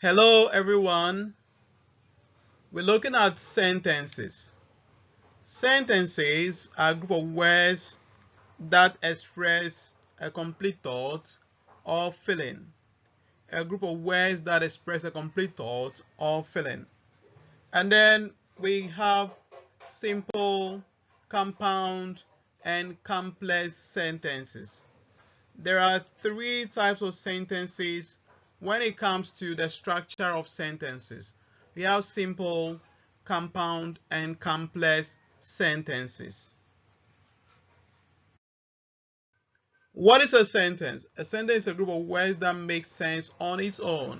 Hello everyone. We're looking at sentences. Sentences are a group of words that express a complete thought or feeling. A group of words that express a complete thought or feeling. And then we have simple, compound, and complex sentences. There are three types of sentences when it comes to the structure of sentences. We have simple, compound, and complex sentences. What is a sentence? A sentence is a group of words that make sense on its own.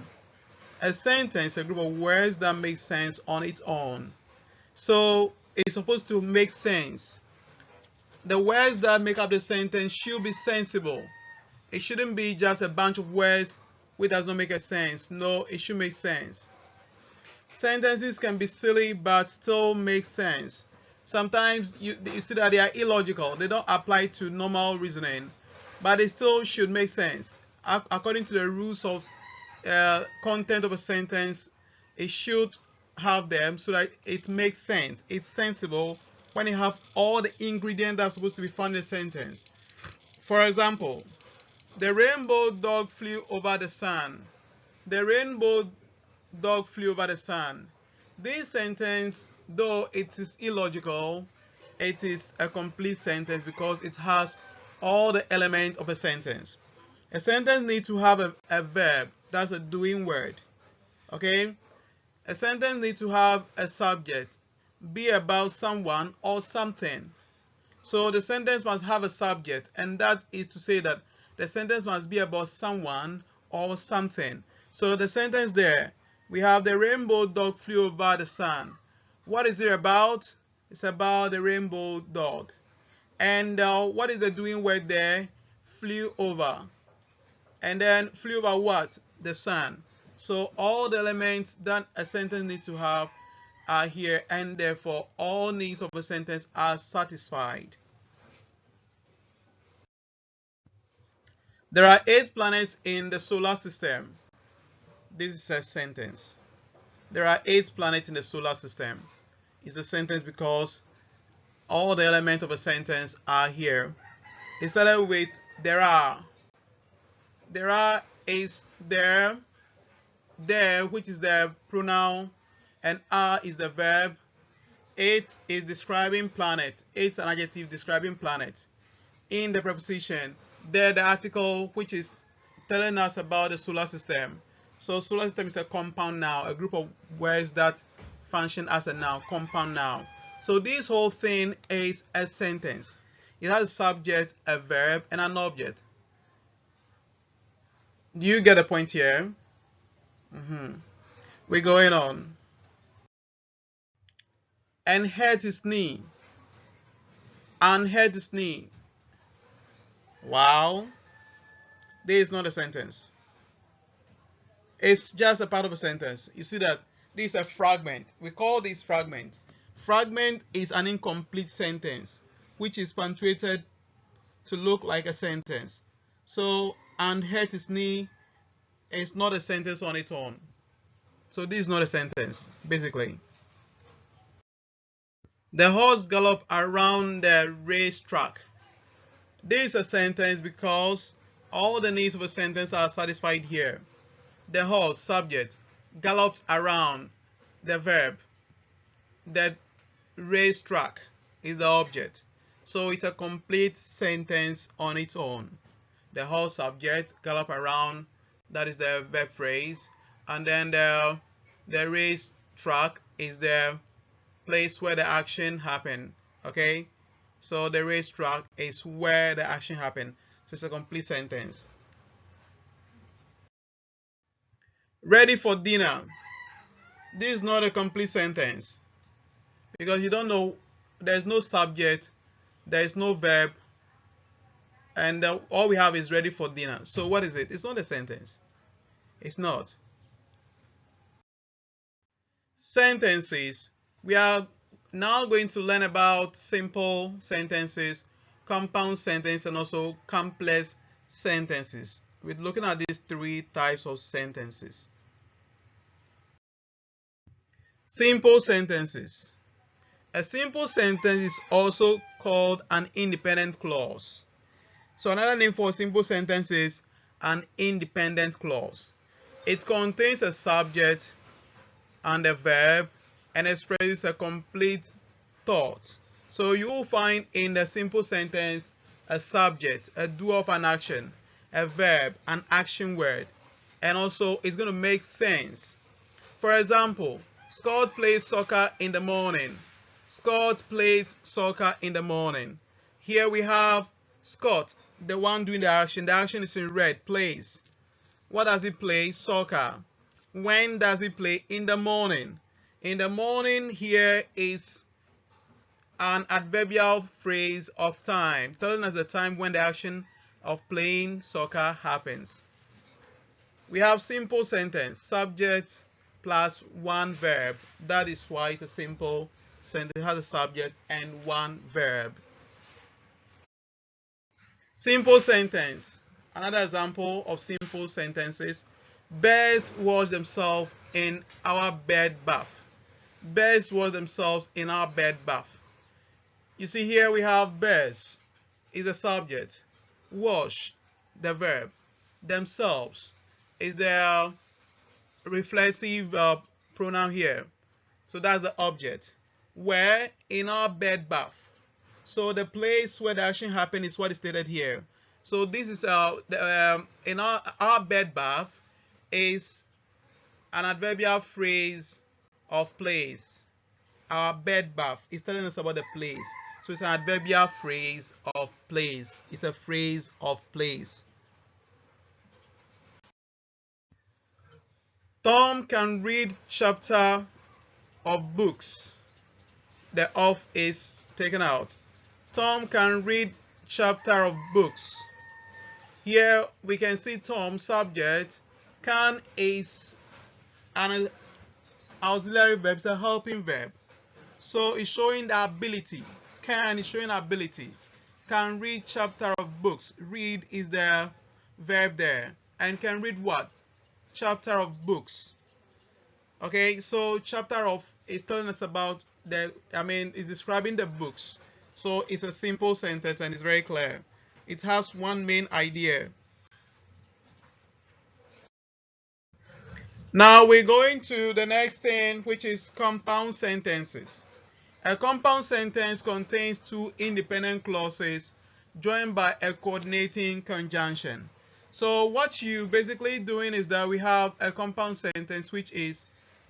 A sentence is a group of words that make sense on its own. So it's supposed to make sense. The words that make up the sentence should be sensible. It shouldn't be just a bunch of words which does not make a sense. No, it should make sense. Sentences can be silly but still make sense. Sometimes you see that they are illogical. They don't apply to normal reasoning, but they still should make sense. According to the rules of content of a sentence, it should have them so that it makes sense. It's sensible when you have all the ingredients that are supposed to be found in a sentence. For example, the rainbow dog flew over the sun. The rainbow dog flew over the sun. This sentence, though it is illogical, it is a complete sentence because it has all the elements of a sentence. A sentence needs to have a verb, that's a doing word. Okay? A sentence needs to have a subject, be about someone or something. So the sentence must have a subject, and that is to say that the sentence must be about someone or something. So the sentence there, we have the rainbow dog flew over the sun. What is it about? It's about the rainbow dog. And what is the doing word there? Flew over. And then flew over what? The sun. So all the elements that a sentence needs to have are here, and therefore all needs of a sentence are satisfied. There are 8 planets in the solar system. This is a sentence. There are 8 planets in the solar system. It's a sentence because all the elements of a sentence are here. It started with there are. There are is there, which is the pronoun, and are is the verb. 8 is describing planet. 8 is an adjective describing planet. In the preposition, there the article which is telling us about the solar system. So solar system is a compound noun, a group of words that function as a noun, compound noun. So this whole thing is a sentence. It has a subject, a verb, and an object. Do you get the point here? We're going on. And hurt his knee. And hurt his knee. Wow. This is not a sentence. It's just a part of a sentence. You see that this is a fragment. We call this fragment. Fragment is an incomplete sentence which is punctuated to look like a sentence. So, and hurt his knee is not a sentence on its own. So this is not a sentence, basically. The horse galloped around the racetrack. This is a sentence because all the needs of a sentence are satisfied here. The horse, subject, galloped around, the verb. The racetrack is the object. So it's a complete sentence on its own. The horse, subject, gallop around, that is the verb phrase. And then the racetrack is the place where the action happened. Okay? So the racetrack is where the action happened. So it's a complete sentence. Ready for dinner. This is not a complete sentence because you don't know, there's no subject, there is no verb, and all we have is ready for dinner. So what is it? It's not a sentence. It's not. Sentences. We are now going to learn about simple sentences, compound sentences, and also complex sentences. We're looking at these 3 types of sentences. Simple sentences. A simple sentence is also called an independent clause. So another name for a simple sentence is an independent clause. It contains a subject and a verb and expresses a complete thought. So you will find in the simple sentence a subject, a doer of an action, a verb, an action word, and also it's going to make sense. For example, Scott plays soccer in the morning. Scott plays soccer in the morning. Here we have Scott, the one doing the action. The action is in red, plays. What does he play? Soccer. When does he play? In the morning. In the morning here is an adverbial phrase of time, telling us the time when the action of playing soccer happens. We have simple sentence, subject plus one verb. That is why it's a simple sentence. It has a subject and one verb. Simple sentence. Another example of simple sentences. Bears wash themselves in our bed bath. Bears wash themselves in our bed bath. You see here we have bears is the subject, wash the verb, themselves is the reflexive pronoun here. So that's the object. Where? In our bed bath. So the place where the action happened is what is stated here. So this is in our bed bath is an adverbial phrase of place. Our bed bath is telling us about the place. So it's an adverbial phrase of place. It's a phrase of place. Tom can read chapter of books. The of is taken out. Tom can read chapter of books. Here we can see Tom subject. Can is an auxiliary verb, it's a helping verb. So it's showing the ability. Can is showing ability. Can read chapter of books. Read is the verb there. And can read what? Chapter of books. Okay, so chapter of is telling us about is describing the books. So it's a simple sentence and it's very clear. It has one main idea. Now we're going to the next thing, which is compound sentences. A compound sentence contains two independent clauses joined by a coordinating conjunction. So what you basically doing is that we have a compound sentence which is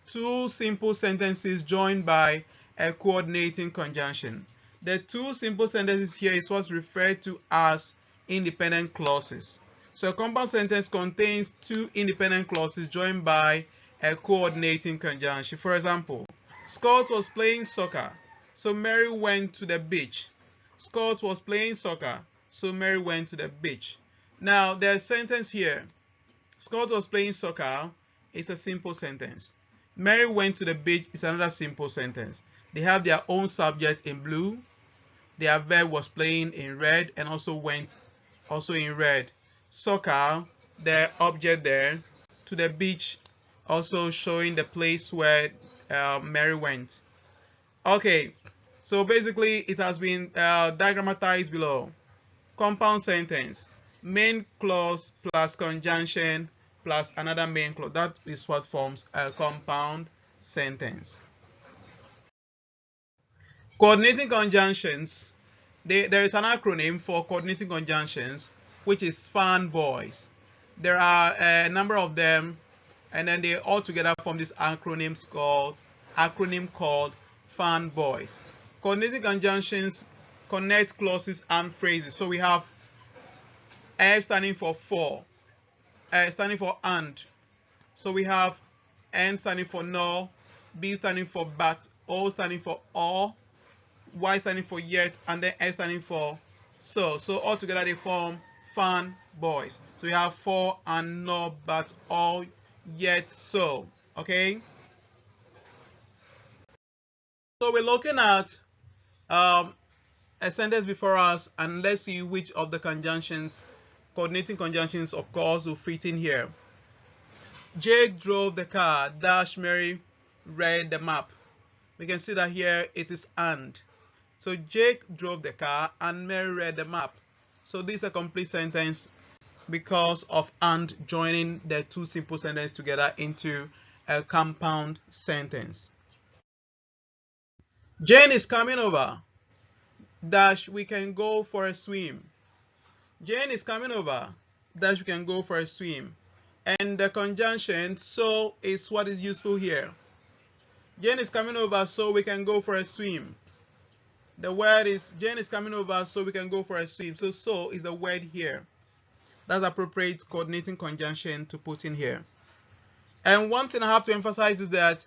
two simple sentences joined by a coordinating conjunction. The two simple sentences here is what's referred to as independent clauses. So a compound sentence contains two independent clauses joined by a coordinating conjunction. For example, Scott was playing soccer, so Mary went to the beach. Scott was playing soccer, so Mary went to the beach. Now, there's a sentence here. Scott was playing soccer. It's a simple sentence. Mary went to the beach is another simple sentence. They have their own subject in blue. Their verb was playing in red and also went also in red. Soccer, the object there, to the beach, also showing the place where Mary went. Okay, so basically it has been diagrammatized below. Compound sentence, main clause plus conjunction plus another main clause. That is what forms a compound sentence. Coordinating conjunctions, there is an acronym for coordinating conjunctions, which is FANBOYS. There are a number of them, and then they all together form this acronym called FANBOYS. Coordinating conjunctions connect clauses and phrases. So we have F standing for standing for and. So we have N standing for no, B standing for but, O standing for or, Y standing for yet, and then S standing for so. So all together they form FANBOYS. So we have for and no, but, or, yet, so. Okay. So we're looking at a sentence before us, and let's see which of the conjunctions, coordinating conjunctions, of course, will fit in here. Jake drove the car, dash Mary read the map. We can see that here it is and. So Jake drove the car and Mary read the map. So this is a complete sentence because of and joining the two simple sentences together into a compound sentence. Jane is coming over. Dash, we can go for a swim. Jane is coming over. Dash, we can go for a swim. And the conjunction so is what is useful here. Jane is coming over so we can go for a swim. The word is Jane is coming over so we can go for a swim. So is the word here. That's appropriate coordinating conjunction to put in here. And one thing I have to emphasize is that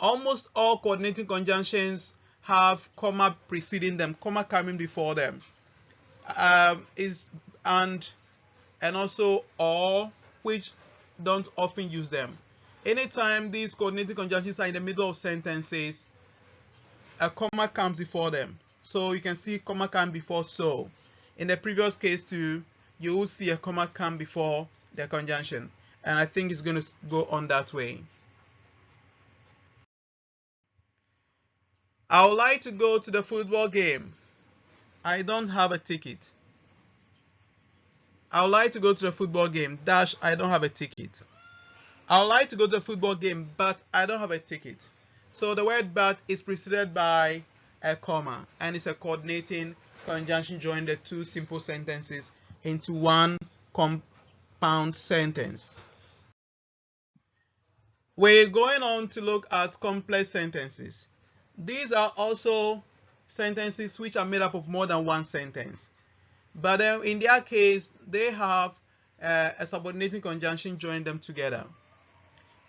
almost all coordinating conjunctions have comma preceding them, comma coming before them. Is and also or, which don't often use them. Anytime these coordinating conjunctions are in the middle of sentences, a comma comes before them. So you can see comma come before so. In the previous case too, you will see a comma come before the conjunction. And I think it's going to go on that way. I would like to go to the football game. I don't have a ticket. I would like to go to the football game. Dash, I don't have a ticket. I would like to go to the football game, but I don't have a ticket. So the word but is preceded by a comma, and it's a coordinating conjunction joining the two simple sentences into one compound sentence. We're going on to look at complex sentences. These are also sentences which are made up of more than one sentence. But in their case, they have a subordinating conjunction joining them together.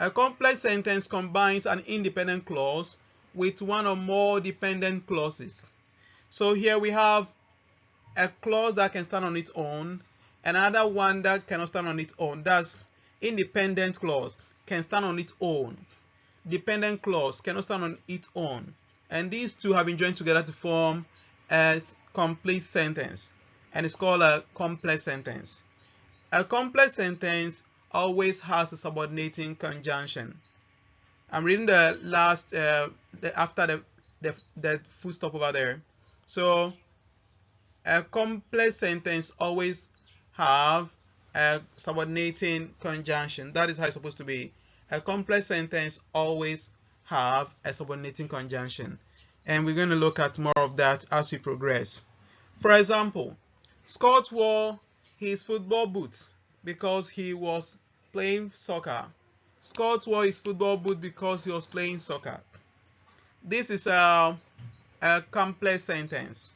A complex sentence combines an independent clause with one or more dependent clauses. So here we have a clause that can stand on its own, another one that cannot stand on its own. That's independent clause can stand on its own. Dependent clause cannot stand on its own. And these two have been joined together to form a complete sentence. And it's called a complex sentence. A complex sentence always has a subordinating conjunction. I'm reading the last after the full stop over there. So a complex sentence always have a subordinating conjunction. That is how it's supposed to be. A complex sentence always have a subordinating conjunction. And we're going to look at more of that as we progress. For example, Scott wore his football boots because he was playing soccer. Scott wore his football boots because he was playing soccer. This is a complex sentence.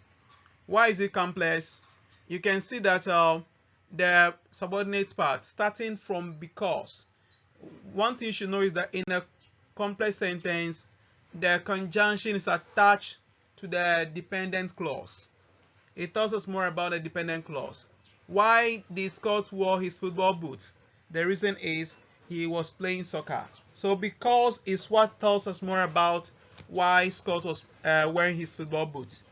Why is it complex? You can see that the subordinate part starting from because. One thing you should know is that in a complex sentence, the conjunction is attached to the dependent clause. It tells us more about the dependent clause. Why did Scott wear his football boots? The reason is he was playing soccer. So because is what tells us more about why Scott was wearing his football boots.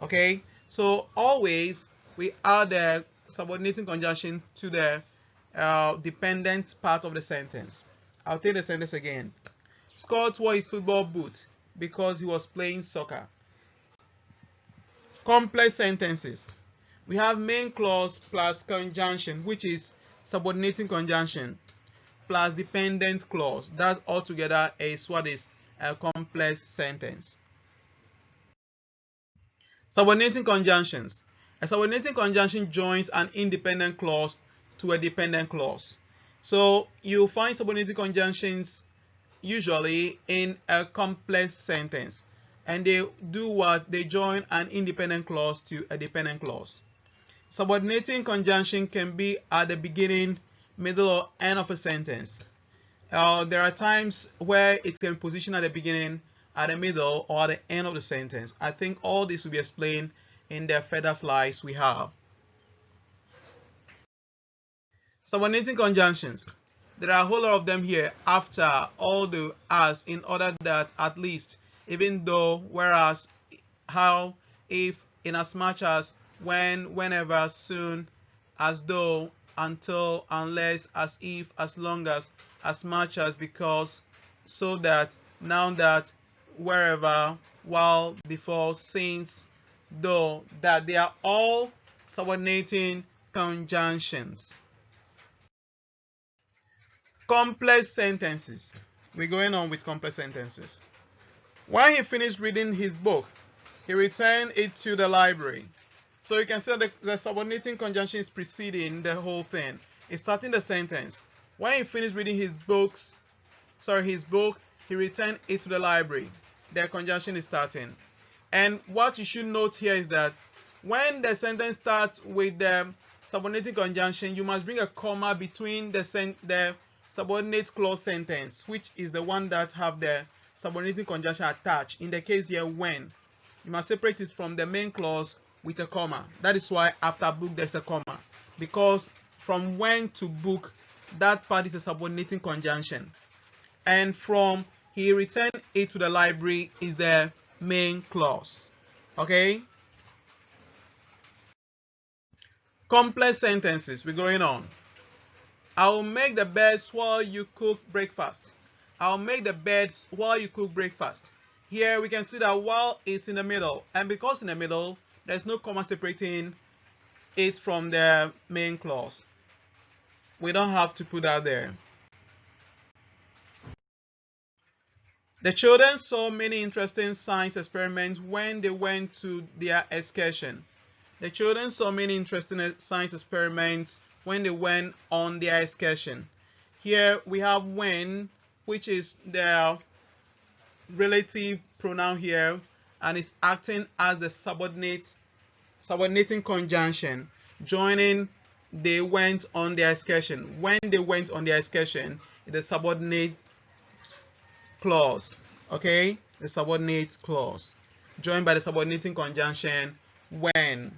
Okay, so always we add the subordinating conjunction to the dependent part of the sentence. I'll take the sentence again. Scott wore his football boots because he was playing soccer. Complex sentences. We have main clause plus conjunction, which is subordinating conjunction, plus dependent clause. That altogether is what is a complex sentence. Subordinating conjunctions. A subordinating conjunction joins an independent clause to a dependent clause. So you find subordinating conjunctions usually in a complex sentence, and they do what? They join an independent clause to a dependent clause. Subordinating conjunction can be at the beginning, middle, or end of a sentence. There are times where it can position at the beginning, at the middle, or at the end of the sentence. I think all this will be explained in the further slides we have. Subordinating conjunctions. There are a whole lot of them here after all the as, in order that at least, even though, whereas, how, if, in as much as, when, whenever, soon, as though, until, unless, as if, as long as much as, because, so that, now that, wherever, while, before, since, though, that, they are all subordinating conjunctions. Complex sentences. We're going on with complex sentences. When he finished reading his book, he returned it to the library. So you can see that the subordinating conjunction is preceding the whole thing. It's starting the sentence. When he finished reading his book, he returned it to the library. The conjunction is starting. And what you should note here is that when the sentence starts with the subordinating conjunction, you must bring a comma between the subordinate clause sentence, which is the one that have the subordinating conjunction attached. In the case here, when, you must separate it from the main clause with a comma. That is why after book there's a comma, because from when to book, that part is a subordinating conjunction, and from he returned it to the library is the main clause. Okay? Complex sentences. We're going on. I'll make the beds while you cook breakfast. I'll make the beds while you cook breakfast. Here we can see that while is in the middle, and because in the middle, there's no comma separating it from the main clause. We don't have to put that there. The children saw many interesting science experiments when they went to their excursion. The children saw many interesting science experiments when they went on their excursion. Here we have when, which is the relative pronoun here, and is acting as the subordinating conjunction, joining they went on their excursion. When they went on their excursion, the subordinate clause. Okay, the subordinate clause, joined by the subordinating conjunction when.